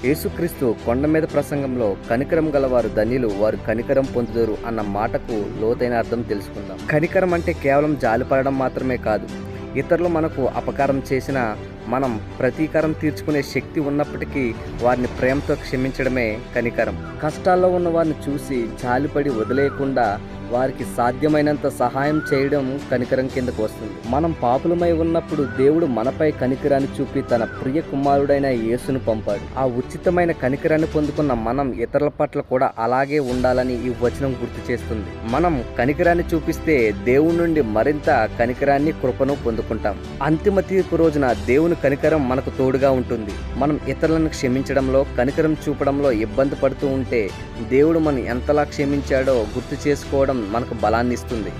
యేసుక్రీస్తు కొండ మీద ప్రసంగంలో కనికరం గలవారు ధన్యులు, వారు కనికరం పొందుదురు అన్న మాటకు లోతైన అర్థం తెలుసుకుందాం. కనికరం అంటే కేవలం జాలిపడడం మాత్రమే కాదు. ఇతరులు మనకు అపకారం చేసినా మనం ప్రతీకారం తీర్చుకునే శక్తి ఉన్నప్పటికీ వారిని ప్రేమతో క్షమించడమే కనికరం. కష్టాల్లో ఉన్న వారిని చూసి జాలిపడి వదిలేయకుండా వారికి సాధ్యమైనంత సహాయం చేయడం కనికరం కిందకు వస్తుంది. మనం పాపులమై ఉన్నప్పుడు దేవుడు మనపై కనికరాన్ని చూపి తన ప్రియ కుమారుడైన యేసును పంపాడు. ఆ ఉచితమైన కనికరాన్ని పొందుకున్న మనం ఇతరుల పట్ల కూడా అలాగే ఉండాలని ఈ వచనం గుర్తు చేస్తుంది. మనం కనికరాన్ని చూపిస్తే దేవుని నుండి మరింత కనికరాన్ని, కృపను పొందుకుంటాం. అంతిమ తీర్పు రోజున దేవుని కనికరం మనకు తోడుగా ఉంటుంది. మనం ఇతరులను క్షమించడంలో, కనికరం చూపడంలో ఇబ్బంది పడుతూ ఉంటే దేవుడు మనం ఎంతలా క్షమించాడో గుర్తు చేసుకోవడం మనకు బలాన్ని ఇస్తుంది.